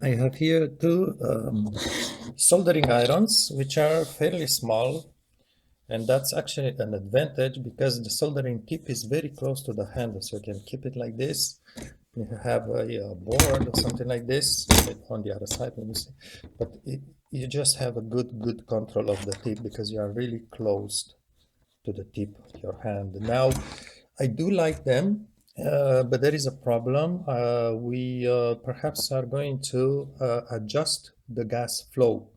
I have here two soldering irons, which are fairly small, and that's actually an advantage because the soldering tip is very close to the handle, so you can keep it like this. You have a board or something like this on the other side, let me see. But you just have a good control of the tip because you are really close to the tip of your hand. Now, I do like them, but there is a problem. We perhaps are going to adjust the gas flow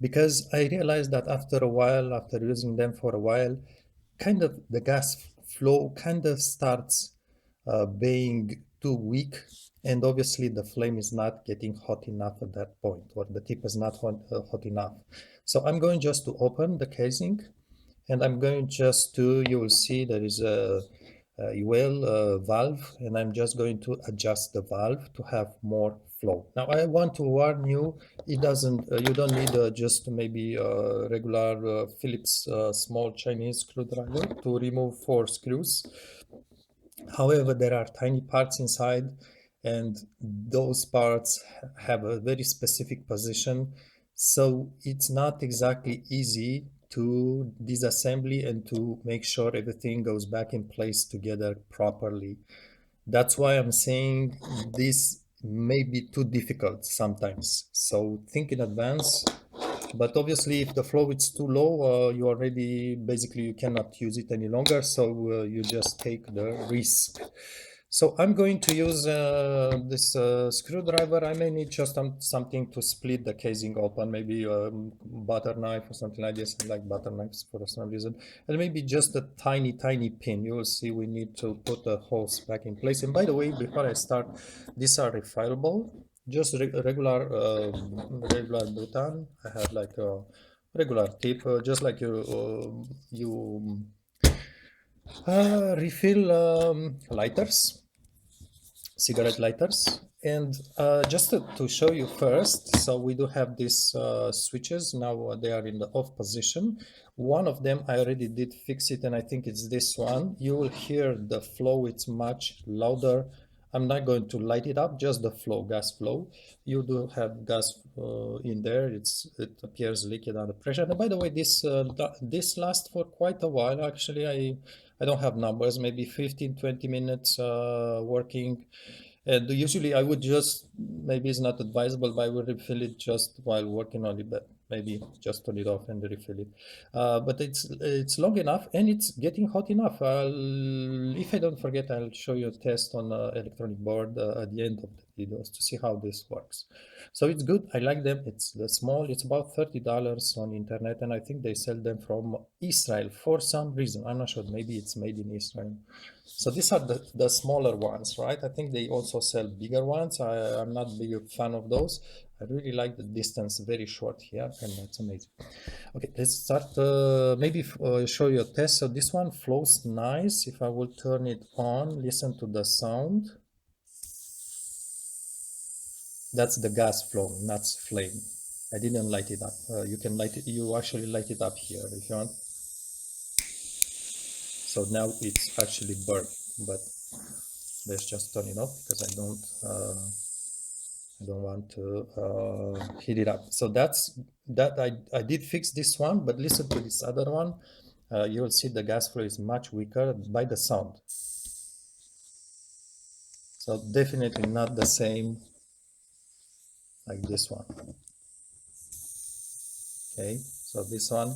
because I realized that after a while, after using them for a while, kind of the gas flow kind of starts being too weak, and obviously the flame is not getting hot enough at that point, or the tip is not hot enough. So I'm going just to open the casing, and I'm going just to, you will see there is a well valve, and I'm just going to adjust the valve to have more flow. Now I want to warn you, it doesn't, you don't need just maybe a regular Phillips small Chinese screwdriver to remove 4 screws. However, there are tiny parts inside, and those parts have a very specific position. So it's not exactly easy to disassembly and to make sure everything goes back in place together properly. That's why I'm saying this may be too difficult sometimes. So think in advance. But obviously, if the flow is too low, you already basically you cannot use it any longer. So you just take the risk. So I'm going to use this screwdriver. I may need just something to split the casing open, maybe a butter knife or something like this. I like butter knives for some reason. And maybe just a tiny pin. You will see we need to put the hose back in place. And by the way, before I start, these are refillable. Just regular button. I have like a regular tip, just like you refill lighters, cigarette lighters. And just to show you first, so we do have these switches. Now they are in the off position. One of them I already did fix it, and I think it's this one. You will hear the flow, it's much louder. I'm not going to light it up, just the flow, gas flow. You do have gas in there. It appears liquid under pressure. And by the way, this lasts for quite a while. Actually, I don't have numbers, maybe 15-20 minutes working. And usually I would just, maybe it's not advisable, but I would refill it just while working on it, but maybe just turn it off and refill it. But it's long enough and it's getting hot enough. If I don't forget, I'll show you a test on electronic board at the end of the videos to see how this works. So it's good. I like them. It's small. It's about $30 on internet, and I think they sell them from Israel for some reason. I'm not sure. Maybe it's made in Israel. So these are the smaller ones, right? I think they also sell bigger ones. I'm not a big fan of those. I really like the distance, very short here, and that's amazing. Okay, let's start. Maybe show you a test. So this one flows nice. If I will turn it on, listen to the sound. That's the gas flow, not flame. I didn't light it up. You can light it. You actually light it up here if you want. So now it's actually burnt, but let's just turn it off because I don't want to heat it up. So that's that. I did fix this one, but listen to this other one. You will see the gas flow is much weaker by the sound. So definitely not the same like this one. Okay, so this one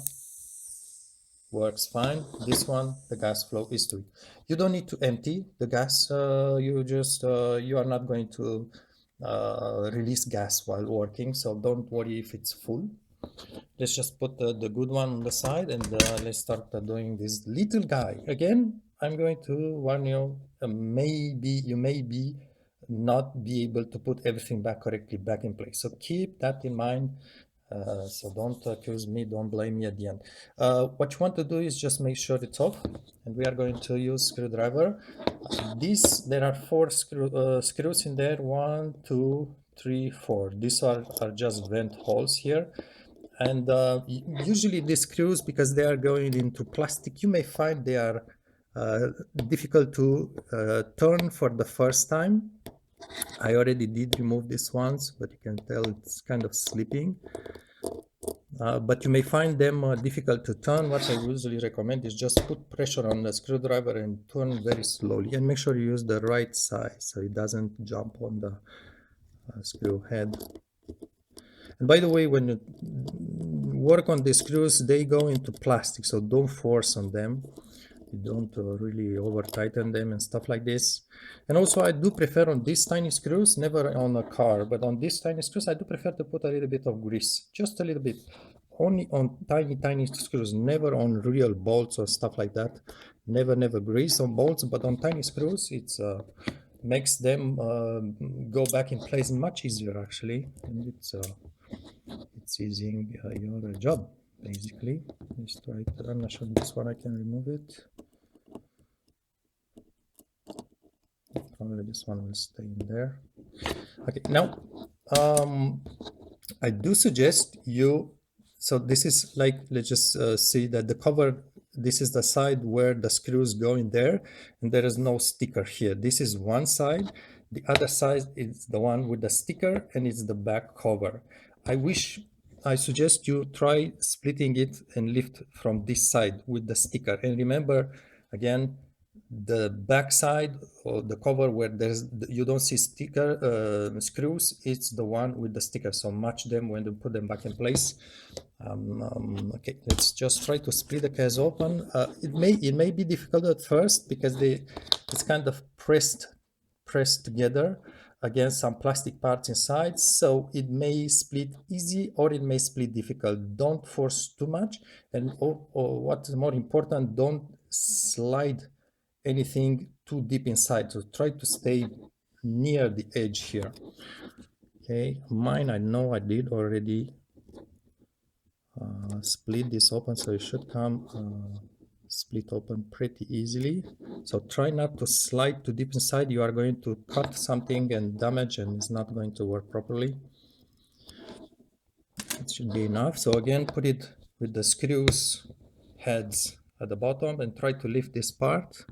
works fine. This one, the gas flow is too. You don't need to empty the gas. You just you are not going to release gas while working, so don't worry if it's full. Let's just put the good one on the side, and let's start doing this little guy. Again, I'm going to warn you, maybe you may be not be able to put everything back correctly back in place. So keep that in mind. So don't accuse me, don't blame me at the end. What you want to do is just make sure it's off, and we are going to use screwdriver. There are 4 screws in there, 1, 2, 3, 4. These are just vent holes here. And usually these screws, because they are going into plastic, you may find they are difficult to turn for the first time. I already did remove this ones, but you can tell it's kind of slipping. But you may find them difficult to turn. What I usually recommend is just put pressure on the screwdriver and turn very slowly, and make sure you use the right size so it doesn't jump on the screw head. And by the way, when you work on the screws, they go into plastic, so don't force on them. You don't really over tighten them and stuff like this. And also I do prefer on these tiny screws, never on a car, but on these tiny screws I do prefer to put a little bit of grease, just a little bit, only on tiny screws, never on real bolts or stuff like that. Never grease on bolts, but on tiny screws it's makes them go back in place much easier actually, and it's easing your job basically. Let's try it. I'm not sure this one I can remove it. Probably this one will stay in there. Okay, now I do suggest you, so this is like, let's just see that the cover, this is the side where the screws go in there, and there is no sticker here. This is one side. The other side is the one with the sticker, and it's the back cover. I suggest you try splitting it and lift from this side with the sticker. And remember, again, the back side or the cover where you don't see sticker screws, it's the one with the sticker, so match them when you put them back in place. Okay, let's just try to split the case open. It may be difficult at first because it's kind of pressed together against some plastic parts inside, so it may split easy or it may split difficult. Don't force too much, and or what's more important, don't slide anything too deep inside, so try to stay near the edge here. Okay, mine, I know I did already split this open, so it should come split open pretty easily. So try not to slide too deep inside. You are going to cut something and damage, and it's not going to work properly. It should be enough. So again, put it with the screws heads at the bottom and try to lift this part.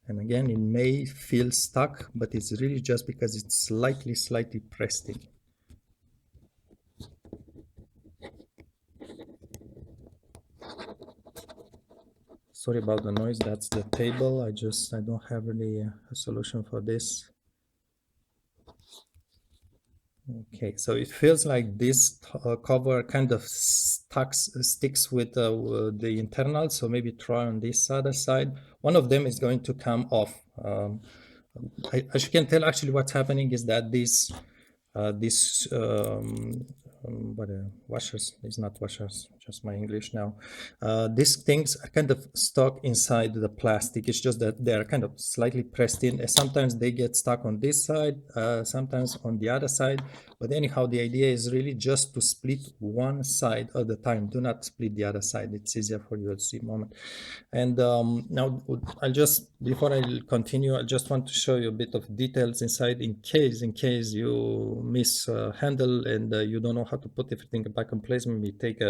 And again, it may feel stuck, but it's really just because it's slightly pressed in. Sorry about the noise, that's the table. I don't have really a solution for this. Okay, so it feels like this cover kind of sticks with the internal, so maybe try on this other side. One of them is going to come off. As you can tell, actually what's happening is that this washers, it's not washers, just my English now. These things are kind of stuck inside the plastic. It's just that they're kind of slightly pressed in. Sometimes they get stuck on this side, sometimes on the other side. But anyhow, the idea is really just to split one side at a time. Do not split the other side. It's easier for you at the moment. And now before I continue, I just want to show you a bit of details inside in case you mishandle and you don't know how to put everything back in place. Maybe take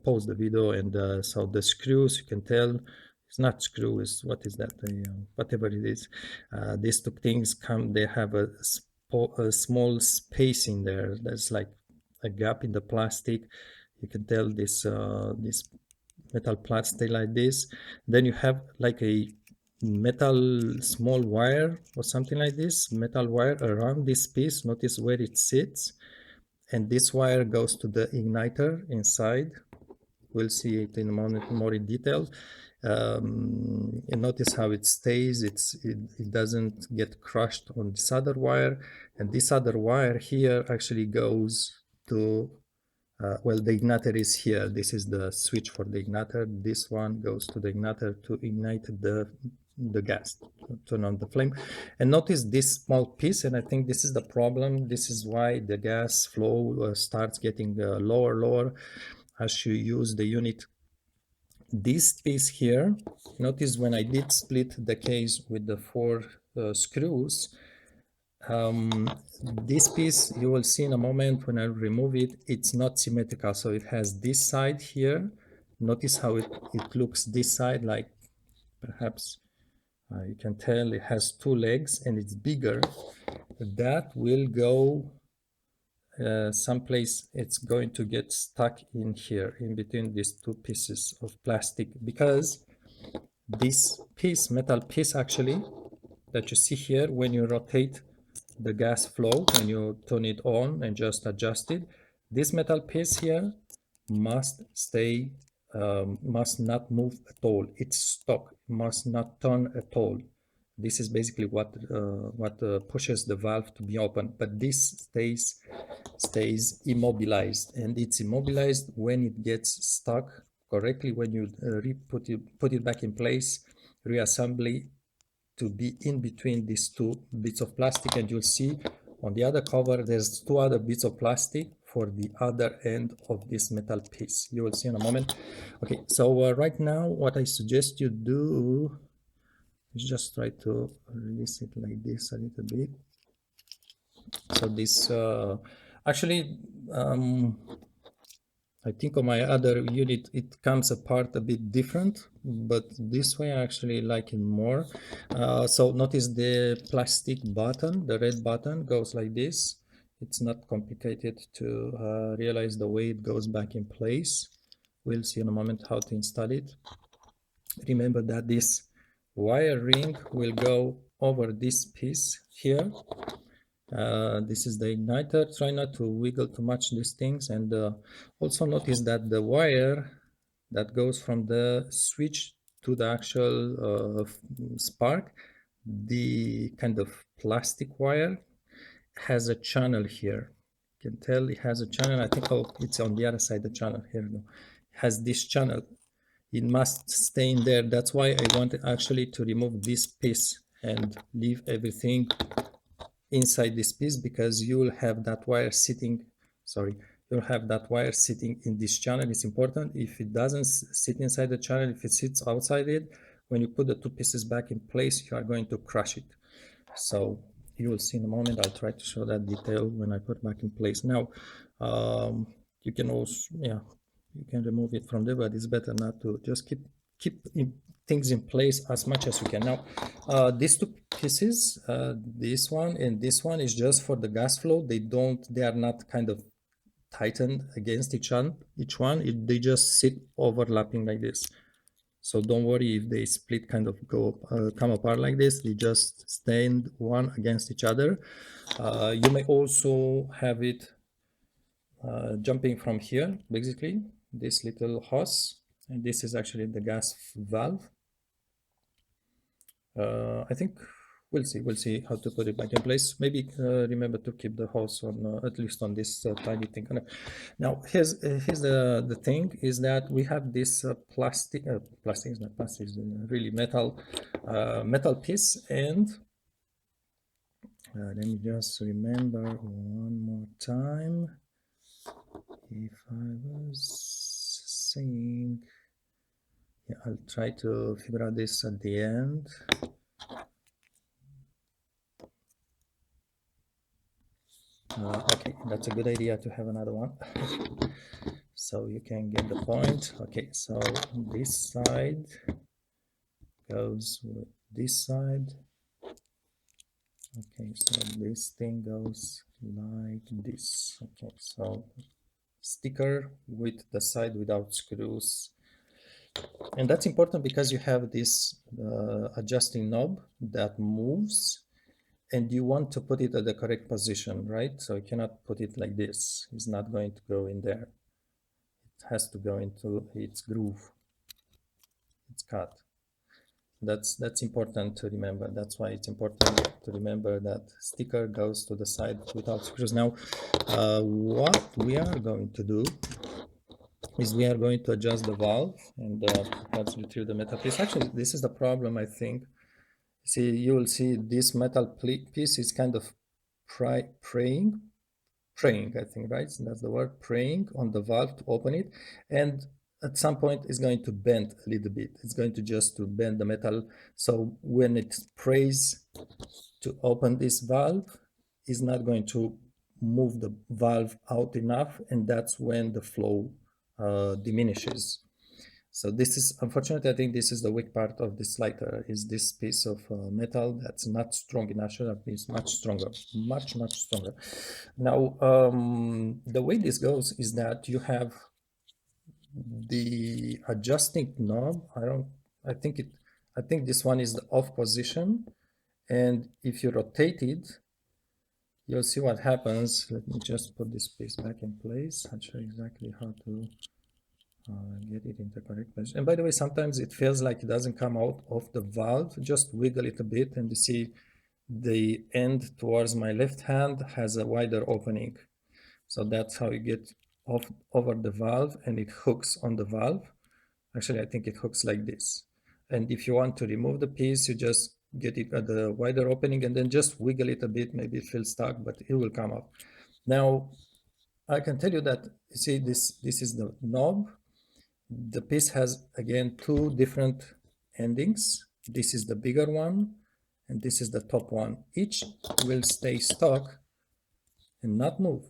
pause the video, and so the screws, you can tell it's not screws. What is that? Whatever it is, these two things they have a small space in there. There's like a gap in the plastic. You can tell this metal plastic like this. Then you have like a metal small wire or something like this, metal wire around this piece. Notice where it sits, and this wire goes to the igniter inside. We'll see it in a moment more in detail. And notice how it stays. It doesn't get crushed on this other wire, and this other wire here actually goes to well, the igniter is here. This is the switch for the igniter. This one goes to the igniter to ignite the gas, turn on the flame. And notice this small piece, and I think this is the problem. This is why the gas flow starts getting lower as you use the unit. This piece here, notice when I did split the case with the 4 screws, this piece, you will see in a moment when I remove it, it's not symmetrical. So it has this side here. Notice how it looks this side, like perhaps You can tell it has two legs and it's bigger. That will go someplace. It's going to get stuck in here, in between these two pieces of plastic, because this piece, metal piece actually, that you see here, when you rotate the gas flow, when you turn it on and just adjust it, this metal piece here must stay, must not move at all. It's stuck, must not turn at all. This is basically what pushes the valve to be open, but this stays immobilized, and it's immobilized when it gets stuck correctly. When you put it back in place, reassembly, to be in between these two bits of plastic. And you'll see on the other cover there's two other bits of plastic for the other end of this metal piece. You will see in a moment. Okay, so right now what I suggest you do is just try to release it like this a little bit. So this actually I think on my other unit it comes apart a bit different, but this way I actually like it more. So notice the plastic button, the red button goes like this. It's not complicated to realize the way it goes back in place. We'll see in a moment how to install it. Remember that this wire ring will go over this piece here. This is the igniter. Try not to wiggle too much these things, and also notice that the wire that goes from the switch to the actual spark, the kind of plastic wire, has a channel here. You can tell it has a channel. I think, oh, it's on the other side, the channel here. No, it has this channel. It must stay in there. That's why I wanted actually to remove this piece and leave everything inside this piece, because you will have that wire sitting, you'll have that wire sitting in this channel. It's important. If it doesn't sit inside the channel, if it sits outside it, when you put the two pieces back in place, you are going to crush it. So you will see in a moment. I'll try to show that detail when I put back in place. Now you can also, yeah, you can remove it from there, but it's better not to. Just keep things in place as much as you can. Now these two pieces, this one and this one, is just for the gas flow. They are not kind of tightened against each one. They just sit overlapping like this. So don't worry if they split, kind of come apart like this. They just stand one against each other. You may also have it jumping from here, basically this little hose, and this is actually the gas valve. I think we'll see how to put it back in place. Maybe remember to keep the hose on at least on this tiny thing. Now here's the thing is that we have this plastic is not plastic, it's really metal piece. And let me just remember one more time. If I was saying, yeah, I'll try to figure out this at the end. Okay, that's a good idea to have another one. So you can get the point. Okay, so this side goes with this side. Okay, so this thing goes like this. Okay, so sticker with the side without screws. And that's important because you have this adjusting knob that moves, and you want to put it at the correct position, right? So you cannot put it like this. It's not going to go in there. It has to go into its groove, its cut. That's important to remember. That's why it's important to remember that sticker goes to the side without screws. Now, what we are going to do is we are going to adjust the valve and let's retrieve the metal piece. Actually, this is the problem, I think. See, you will see this metal piece is kind of praying, I think, right? So that's the word, praying on the valve to open it. And at some point it's going to bend a little bit. It's going to just to bend the metal. So when it prays to open this valve, it's not going to move the valve out enough, and that's when the flow diminishes. So this is, unfortunately, I think this is the weak part of this lighter, is this piece of metal that's not strong enough. Should have been much stronger, much stronger. Now, the way this goes is that you have the adjusting knob. I think this one is the off position. And if you rotate it, you'll see what happens. Let me just put this piece back in place. I'll show you exactly how to get it into correct place. And by the way, sometimes it feels like it doesn't come out of the valve. Just wiggle it a bit and you see the end towards my left hand has a wider opening. So that's how you get off over the valve, and it hooks on the valve. Actually, I think it hooks like this. And if you want to remove the piece, you just get it at the wider opening and then just wiggle it a bit. Maybe it feels stuck, but it will come out. Now, I can tell you that, you see, this is the knob. The piece has, again, two different endings. This is the bigger one, and this is the top one. Each will stay stuck and not move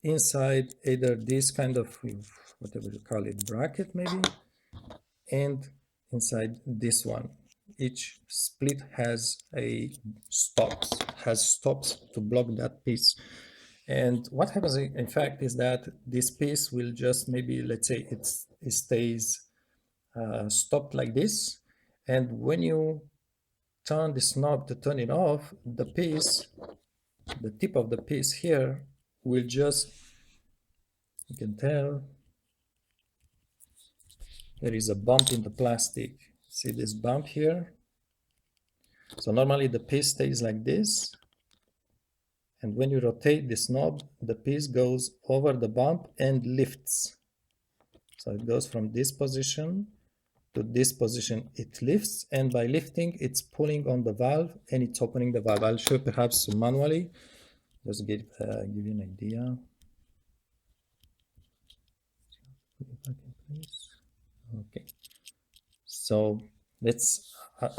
inside either this kind of, whatever you call it, bracket maybe, and inside this one. Each split has stops to block that piece. And what happens in fact is that this piece will just, maybe, let's say it stays stopped like this, and when you turn this knob to turn it off, the tip of the piece here will just, you can tell there is a bump in the plastic. See this bump here? So normally the piece stays like this, and when you rotate this knob, the piece goes over the bump and lifts. So it goes from this position to this position, it lifts, and by lifting, it's pulling on the valve and it's opening the valve. I'll show perhaps manually, just give you an idea. Put it back in place. Okay, so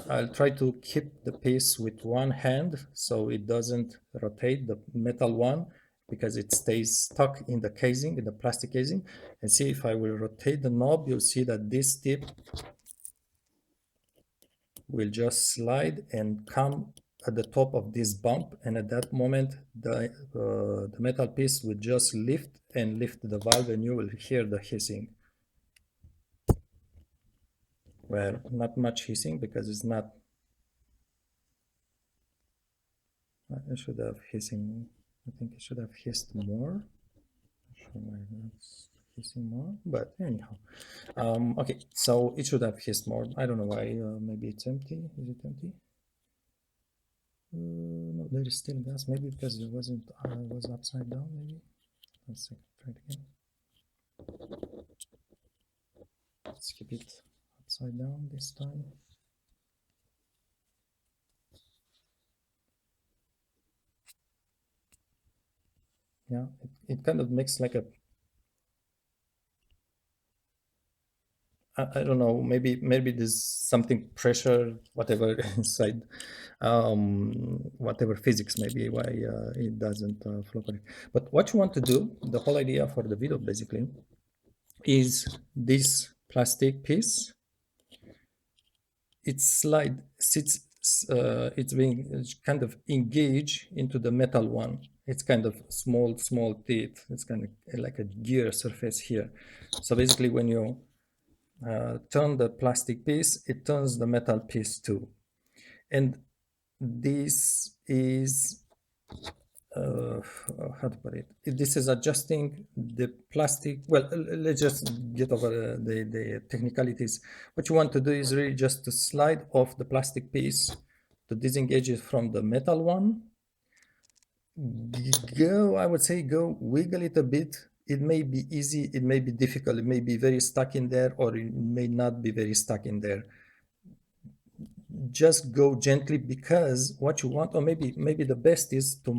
I'll try to keep the piece with one hand so it doesn't rotate the metal one, because it stays stuck in the casing, in the plastic casing. And see, if I will rotate the knob, you'll see that this tip will just slide and come at the top of this bump, and at that moment the metal piece will just lift the valve, and you will hear the hissing. Well, not much hissing because it's not. I should have hissing. I think it should have hissed more. Not sure why that's hissing more, but anyhow. Okay, so it should have hissed more. I don't know why. Maybe it's empty. Is it empty? No, there is still gas. Maybe because it wasn't. Was upside down. Maybe. Let's see. Try it again. Let's keep it upside down this time. Yeah, it kind of makes like a, I don't know, maybe there's something pressure, whatever inside, whatever physics, maybe why it doesn't flow correctly. But what you want to do, the whole idea for the video basically, is this plastic piece. It's being kind of engaged into the metal one. It's kind of small teeth. It's kind of like a gear surface here. So basically, when you turn the plastic piece, it turns the metal piece too. And this is how to put it? This is adjusting the plastic. Well, let's just get over the technicalities. What you want to do is really just to slide off the plastic piece to disengage it from the metal one. I would say go wiggle it a bit. It may be easy, it may be difficult, it may be very stuck in there, or it may not be very stuck in there. Just go gently, because what you want, or maybe the best is to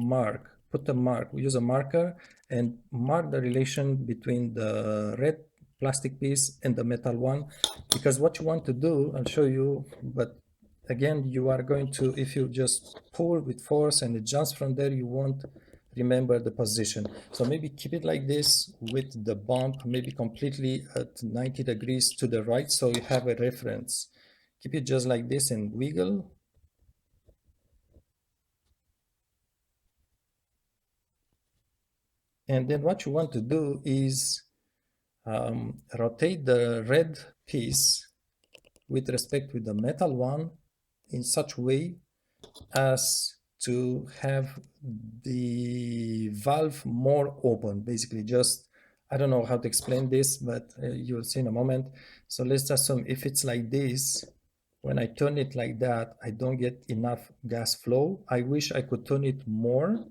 put a mark. We use a marker and mark the relation between the red plastic piece and the metal one, because what you want to do, I'll show you, but again, you are going to, if you just pull with force and it jumps from there, you won't remember the position. So maybe keep it like this with the bump, maybe completely at 90 degrees to the right, so you have a reference. Keep it just like this and wiggle. And then what you want to do is rotate the red piece with respect with the metal one in such way as to have the valve more open. Basically, just, I don't know how to explain this, but you'll see in a moment. So let's assume if it's like this, when I turn it like that, I don't get enough gas flow. I wish I could turn it more.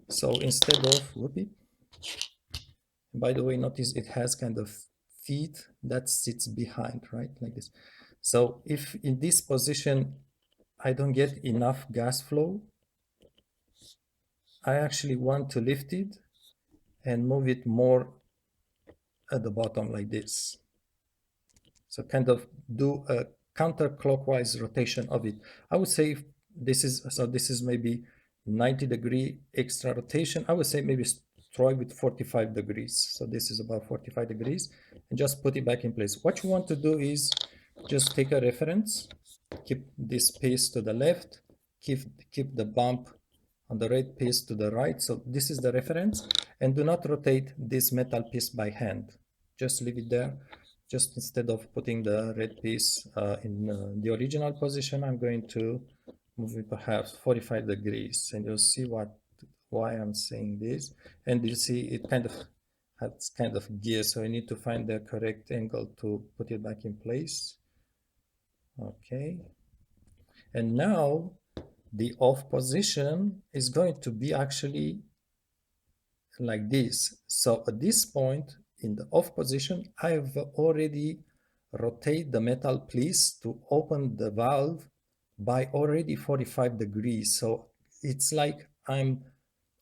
So instead of, whoopee, by the way, notice it has kind of feet that sits behind, right? Like this. So if in this position, I don't get enough gas flow, I actually want to lift it and move it more at the bottom like this. So kind of do a counterclockwise rotation of it. I would say this is maybe 90-degree extra rotation. I would say maybe try with 45 degrees. So this is about 45 degrees and just put it back in place. What you want to do is just take a reference, keep this piece to the left, keep the bump on the red piece to the right. So this is the reference, and do not rotate this metal piece by hand. Just leave it there. Just instead of putting the red piece in the original position, I'm going to move it perhaps 45 degrees, and you'll see why I'm saying this. And you see it kind of has kind of gear, so I need to find the correct angle to put it back in place. Okay. And now the off position is going to be actually like this. So at this point in the off position, I've already rotate the metal piece to open the valve by already 45 degrees. So it's like I'm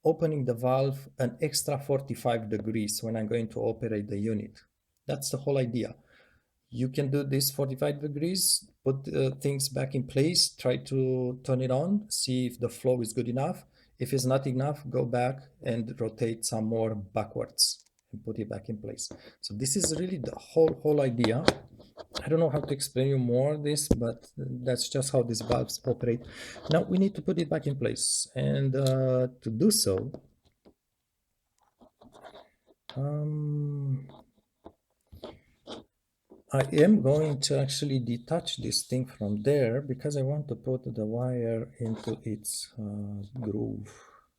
opening the valve an extra 45 degrees when I'm going to operate the unit. That's the whole idea. You can do this 45 degrees, put things back in place, try to turn it on, see if the flow is good enough. If it's not enough, go back and rotate some more backwards and put it back in place. So this is really the whole idea. I don't know how to explain you more this, but that's just how these valves operate. Now we need to put it back in place, and to do so, I am going to actually detach this thing from there because I want to put the wire into its groove.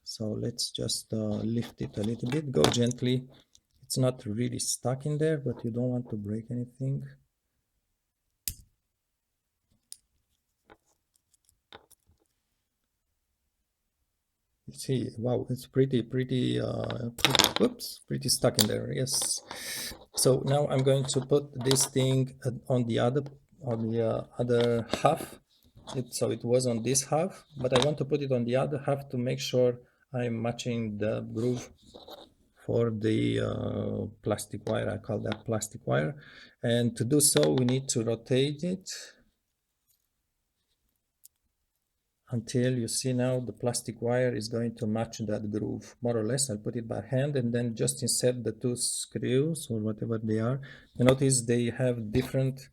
So let's just lift it a little bit, go gently. It's not really stuck in there, but you don't want to break anything. You see, wow, it's pretty stuck in there. Yes. So now I'm going to put this thing on the other half. So it was on this half, but I want to put it on the other half to make sure I'm matching the groove for the plastic wire. I call that plastic wire. And to do so, we need to rotate it until you see now the plastic wire is going to match that groove, more or less. I'll put it by hand and then just insert the two screws or whatever they are. You notice they have different,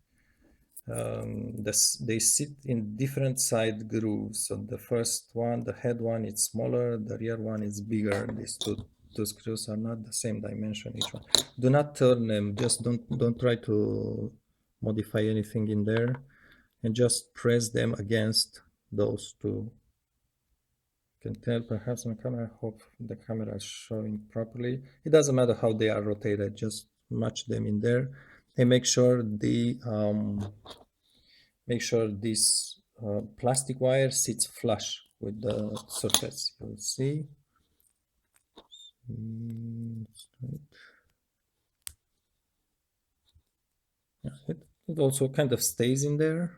they sit in different side grooves. So the first one, the head one, is smaller, the rear one is bigger. These two screws are not the same dimension, each one. Do not turn them, just don't try to modify anything in there, and just press them against those two. You can tell perhaps on camera. I hope the camera is showing properly. It doesn't matter how they are rotated, just match them in there and make sure this plastic wire sits flush with the surface. You'll see. It also kind of stays in there.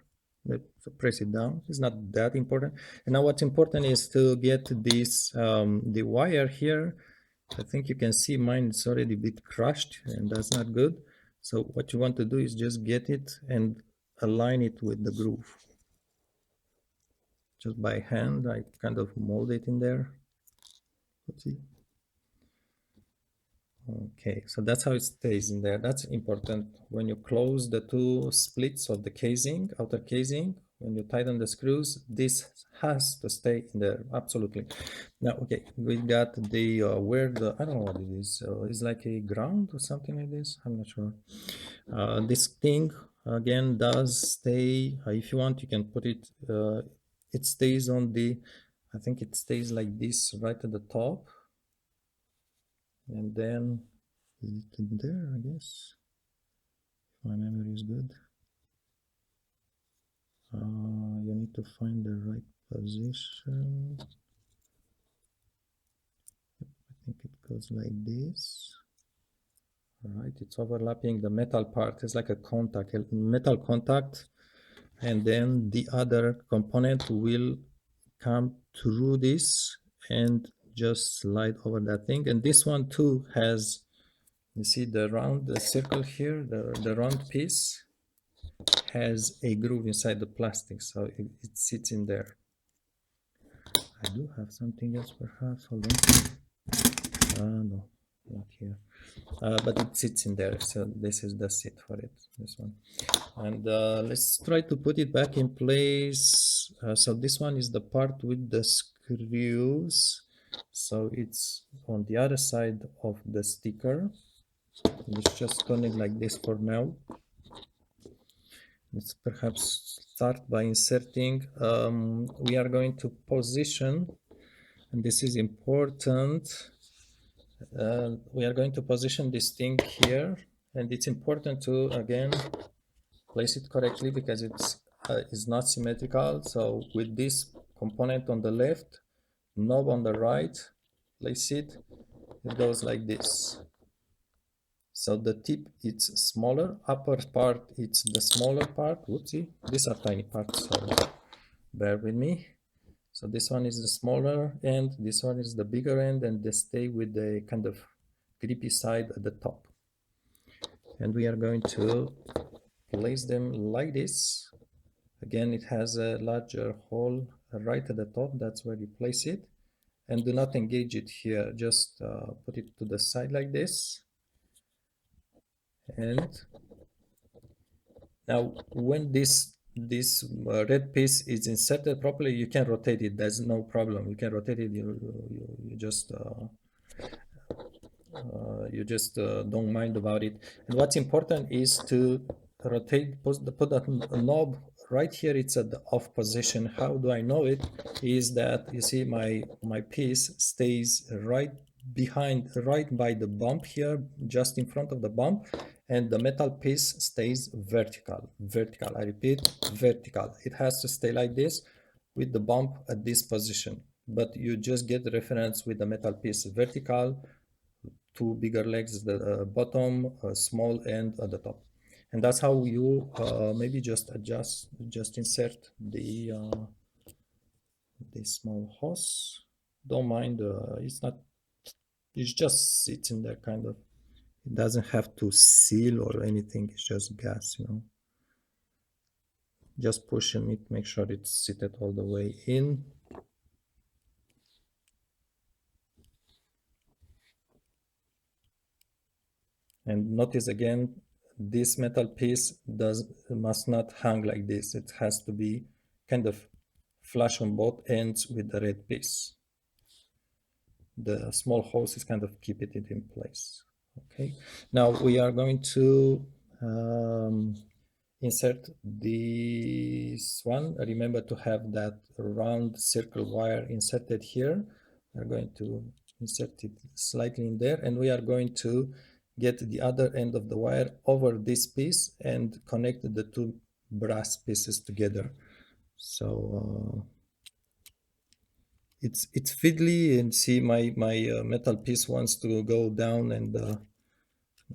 So press it down. It's not that important. And now what's important is to get this the wire here. I think you can see mine is already a bit crushed, and that's not good. So what you want to do is just get it and align it with the groove. Just by hand, I kind of mold it in there. See? Okay, so that's how it stays in there. That's important. When you close the two splits of the casing, outer casing, when you tighten the screws, this has to stay in there, absolutely. Now, okay, we got the where the, I don't know what it is. It's like a ground or something like this. I'm not sure. This thing again does stay. If you want, you can put it. It stays on the. I think it stays like this right at the top, and then is it in there? I guess. If my memory is good. You need to find the right position. I think it goes like this. All right, it's overlapping the metal part. It's like a contact, a metal contact, and then the other component will come through this and just slide over that thing. And this one too has, you see the round, the circle here, the round piece has a groove inside the plastic, so it sits in there. I do have something else perhaps, hold on. No, not here. But it sits in there, so this is the sit for it, this one. And let's try to put it back in place. So this one is the part with the screws. So it's on the other side of the sticker. Let's just turn it like this for now. Let's perhaps start by inserting. We are going to position, and this is important. We are going to position this thing here, and it's important to again place it correctly because it's not symmetrical. So with this component on the left, knob on the right, place it. It goes like this. So the tip it's smaller, upper part it's the smaller part. Whoopsie, these are tiny parts, so bear with me. So this one is the smaller end, this one is the bigger end, and they stay with the kind of grippy side at the top. And we are going to place them like this. Again, it has a larger hole right at the top, that's where you place it. And do not engage it here, just put it to the side like this. And now when this red piece is inserted properly, you can rotate it, there's no problem. You can rotate it, you just don't mind about it. And what's important is to rotate, put that knob right here. It's at the off position. How do I know it? Is that you see my piece stays right by the bump here, just in front of the bump, and the metal piece stays vertical. I repeat, vertical. It has to stay like this with the bump at this position, but you just get the reference with the metal piece vertical, two bigger legs at the bottom, a small end at the top. And that's how you maybe just insert the small hose. Don't mind, it just sits in there kind of. It doesn't have to seal or anything, it's just gas, Just pushing it, make sure it's seated all the way in. And notice again, this metal piece must not hang like this. It has to be kind of flush on both ends with the red piece. The small hose is kind of keeping it in place. Okay, now we are going to insert this one. Remember to have that round circle wire inserted here. We're going to insert it slightly in there, and we are going to get the other end of the wire over this piece and connect the two brass pieces together. So it's fiddly, and see my metal piece wants to go down, and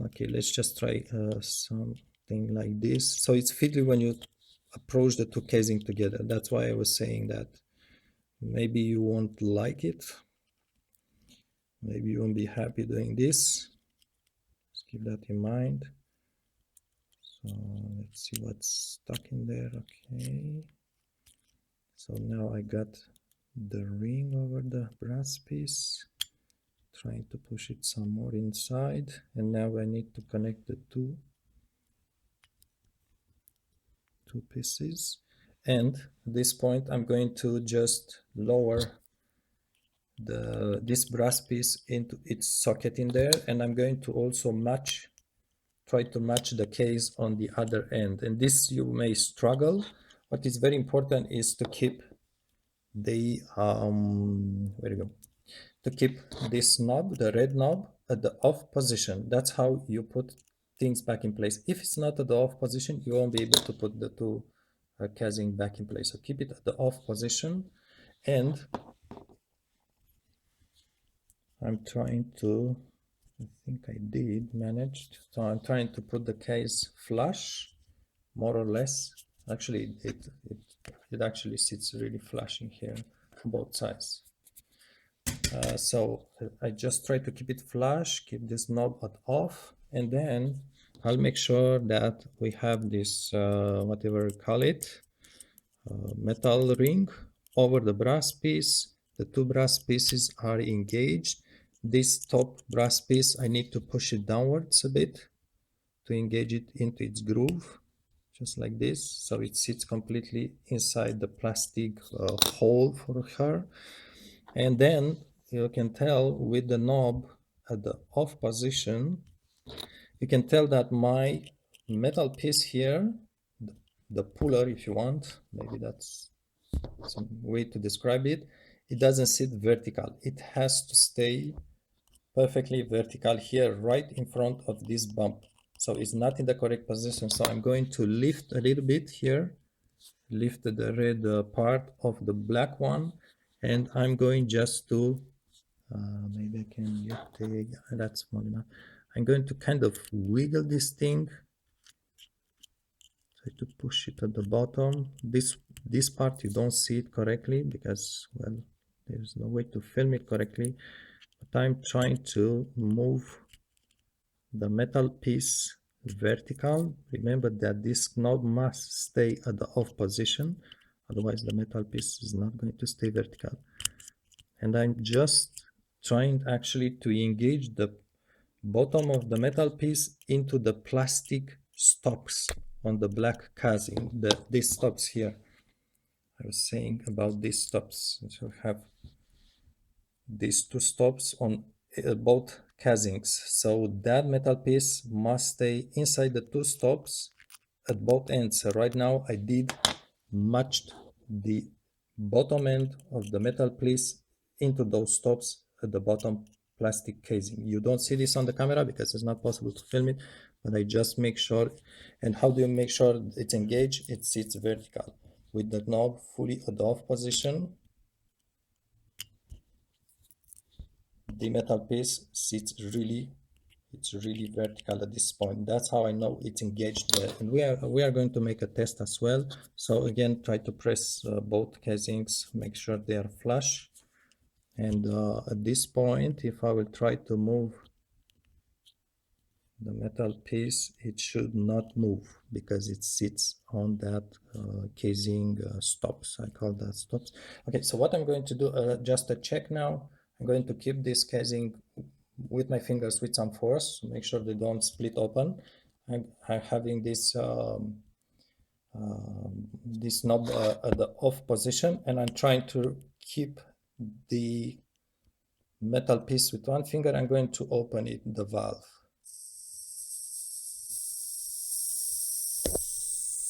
okay, let's just try something like this. So it's fiddly when you approach the two casing together. That's why I was saying that maybe you won't like it, maybe you won't be happy doing this. Just keep that in mind. So let's see what's stuck in there. Okay, so now I got the ring over the brass piece. trying to push it some more inside, and now I need to connect the two pieces. And at this point I'm going to just lower this brass piece into its socket in there, and I'm going to also try to match the case on the other end. And this you may struggle. What is very important is to keep the where you go, to keep this knob, the red knob, at the off position. That's how you put things back in place. If it's not at the off position, you won't be able to put the two casing back in place. So keep it at the off position, and I'm trying to, I think I did managed. So I'm trying to put the case flush, more or less. Actually, it actually sits really flush in here, both sides. So I just try to keep it flush, keep this knob at off, and then I'll make sure that we have this, whatever you call it, metal ring over the brass piece. The two brass pieces are engaged. This top brass piece, I need to push it downwards a bit to engage it into its groove, just like this, so it sits completely inside the plastic hole for her. And then you can tell with the knob at the off position, you can tell that my metal piece here, the puller if you want, maybe that's some way to describe it, it doesn't sit vertical. It has to stay perfectly vertical here, right in front of this bump. So it's not in the correct position. So I'm going to lift a little bit here, lift the red part of the black one, and I'm going just to, maybe I can get the, that's small enough. I'm going to kind of wiggle this thing, try to push it at the bottom. This part you don't see it correctly because, well, there's no way to film it correctly, but I'm trying to move the metal piece vertical. Remember that this knob must stay at the off position, otherwise the metal piece is not going to stay vertical. And I'm just trying actually to engage the bottom of the metal piece into the plastic stops on the black casing, these stops here. I was saying about these stops. So we have these two stops on both casings. So that metal piece must stay inside the two stops at both ends. So right now I did matched the bottom end of the metal piece into those stops at the bottom plastic casing. You don't see this on the camera because it's not possible to film it, but I just make sure. And how do you make sure it's engaged? It sits vertical with the knob fully at the off position. The metal piece sits really, it's really vertical at this point. That's how I know it's engaged there. And we are going to make a test as well. So again, try to press both casings, make sure they are flush. And at this point, if I will try to move the metal piece, it should not move because it sits on that casing stops. I call that stops. Okay, so what I'm going to do, just a check now. I'm going to keep this casing with my fingers with some force, make sure they don't split open. I'm having this this knob at the off position, and I'm trying to keep the metal piece with one finger. I'm going to open it, the valve.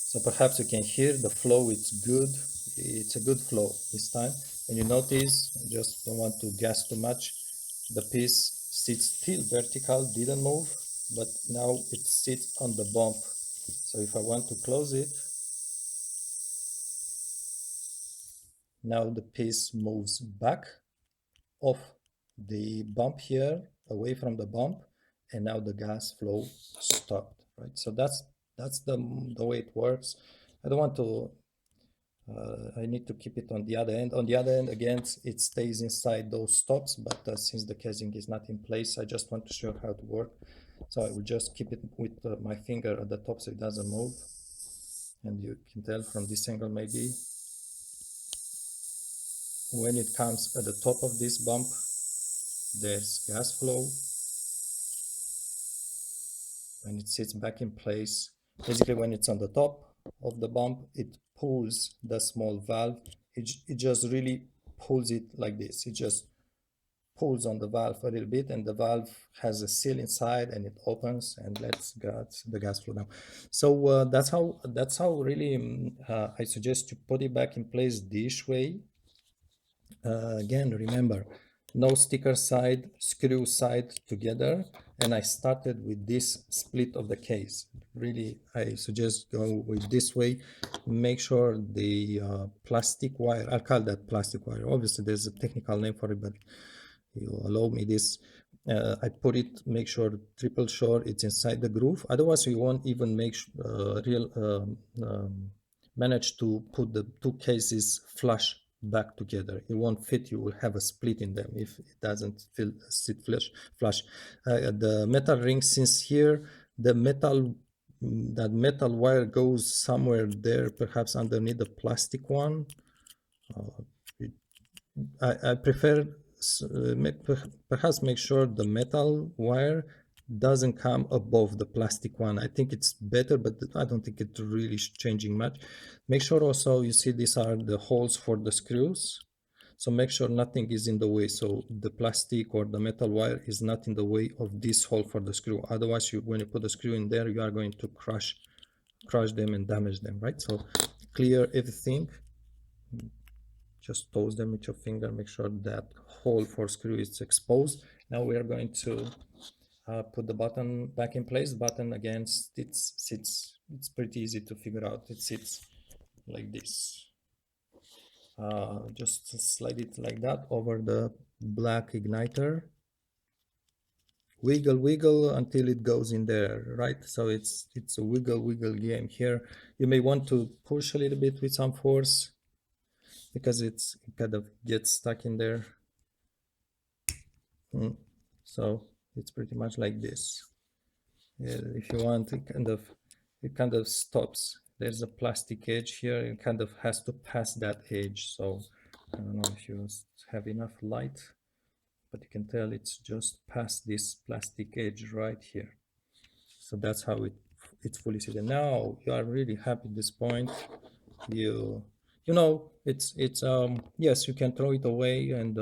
So perhaps you can hear the flow, it's good. It's a good flow this time. And you notice, I just don't want to gas too much, the piece sits still vertical, didn't move, but now it sits on the bump. So if I want to close it, now the piece moves back off the bump here, away from the bump, and now the gas flow stopped, right? So that's the way it works. I don't want to, I need to keep it on the other end. On the other end, again, it stays inside those stops, but since the casing is not in place, I just want to show how to work. So I will just keep it with my finger at the top so it doesn't move. And you can tell from this angle maybe, when it comes at the top of this bump, There's gas flow. When it sits back in place, basically when it's on the top of the bump, it pulls the small valve. It just really pulls it like this. It just pulls on the valve a little bit, and the valve has a seal inside, and it opens and lets the gas flow down. So that's how really I suggest you put it back in place this way. Again, remember, no sticker side, screw side together. And I started with this split of the case. Really, I suggest go with this way. Make sure the plastic wire, I'll call that plastic wire. Obviously, there's a technical name for it, but you allow me this. I put it, make sure triple sure it's inside the groove. Otherwise, you won't even make manage to put the two cases flush back together. It won't fit. You will have a split in them if it doesn't sit flush. The metal ring, since here the metal that metal wire goes somewhere there, perhaps underneath the plastic one. I prefer perhaps make sure the metal wire doesn't come above the plastic one. I think it's better, but I don't think it's really changing much. Make sure also, you see, these are the holes for the screws. So make sure nothing is in the way. So the plastic or the metal wire is not in the way of this hole for the screw. Otherwise, when you put the screw in there, you are going to crush them and damage them, right? So clear everything. Just toast them with your finger, make sure that hole for screw is exposed. Now we are going to put the button back in place. Button again sits, it's pretty easy to figure out. It sits like this. Just slide it like that over the black igniter. Wiggle until it goes in there, right? So it's a wiggle game here. You may want to push a little bit with some force, because it kind of gets stuck in there. So it's pretty much like this. If you want, it kind of stops. There's a plastic edge here. It kind of has to pass that edge. So I don't know if you have enough light, but you can tell it's just past this plastic edge right here. So that's how it's fully seated. Now you are really happy at this point. You know, it's yes, you can throw it away and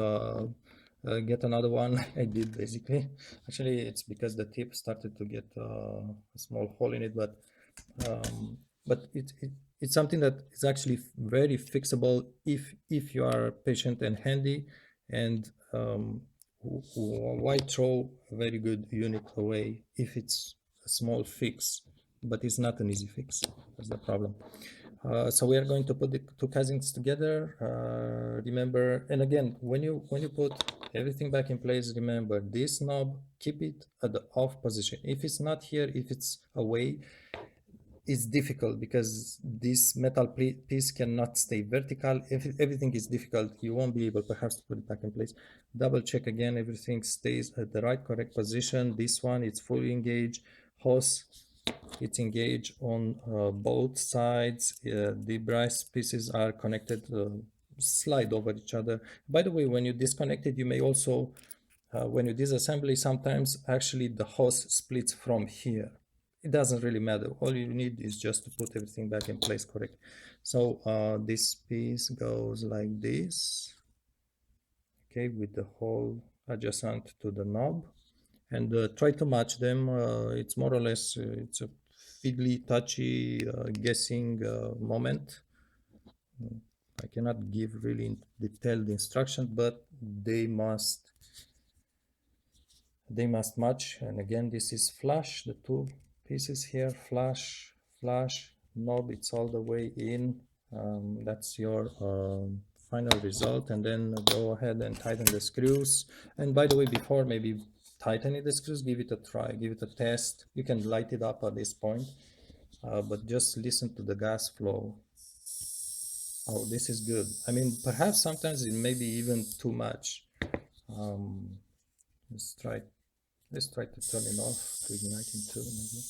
get another one. I did, basically. Actually, it's because the tip started to get a small hole in it, but it's something that is actually very fixable if you are patient and handy. And why throw a very good unit away if it's a small fix? But it's not an easy fix. That's the problem. So we are going to put the two casings together. Remember, and again, when you put everything back in place, remember this knob, keep it at the off position. If it's not here, if it's away, it's difficult, because this metal piece cannot stay vertical. If everything is difficult, you won't be able perhaps to put it back in place. Double check again, everything stays at the right correct position. This one, it's fully engaged. Hose, it's engaged on both sides. The brass pieces are connected, slide over each other. By the way, when you disconnect it, you may also, when you disassembly, sometimes actually the hose splits from here. It doesn't really matter. All you need is just to put everything back in place correct. So this piece goes like this, okay, with the hole adjacent to the knob. And try to match them. It's more or less, it's a fiddly, touchy, guessing moment. I cannot give really detailed instructions, but they must match. And again, this is flush, the two pieces here, flush, knob, it's all the way in. That's your final result. And then go ahead and tighten the screws. And by the way, before maybe tightening the screws, give it a try, give it a test. You can light it up at this point, but just listen to the gas flow. Oh, this is good. I mean, perhaps sometimes it may be even too much. Let's try to turn it off, to ignite it too, maybe.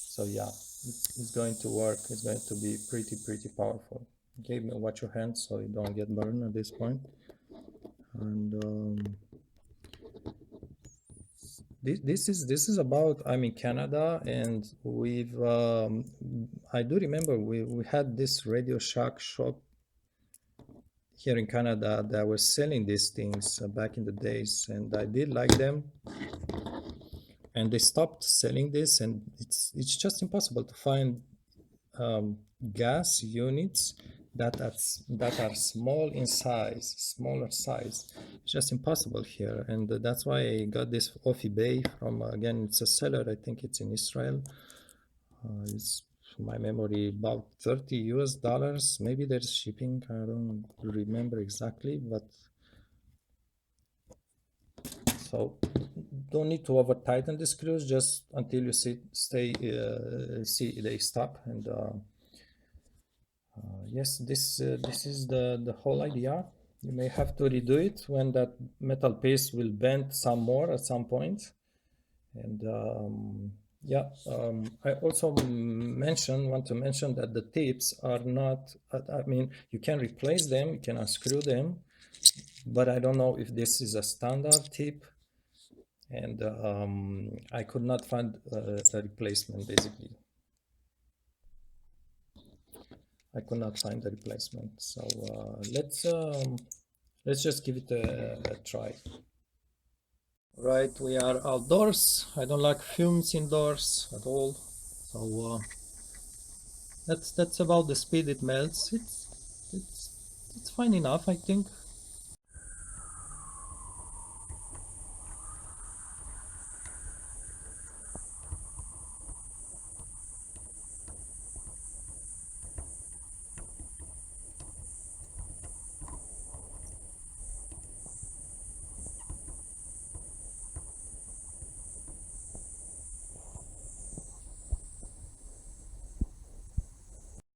So yeah, it's going to work. It's going to be pretty powerful. Watch your hands so you don't get burned at this point. And this is about, I'm in Canada, and we've I do remember we had this Radio Shack shop here in Canada that was selling these things back in the days, and I did like them. And they stopped selling this, and it's just impossible to find gas units that are small in size, smaller size. It's just impossible here, and that's why I got this off eBay from, again, it's a seller. I think it's in Israel. It's, from my memory, about $30 US. Maybe there's shipping. I don't remember exactly, but so don't need to over tighten the screws, just until you see they stop. And yes, this is the whole idea. You may have to redo it when that metal piece will bend some more at some point. And yeah, I also want to mention that the tips are not, I mean, you can replace them, you can unscrew them, but I don't know if this is a standard tip, and I could not find a replacement. Basically, I could not find a replacement. So let's just give it a try. Right, we are outdoors. I don't like fumes indoors at all. So that's about the speed it melts. It's fine enough, I think.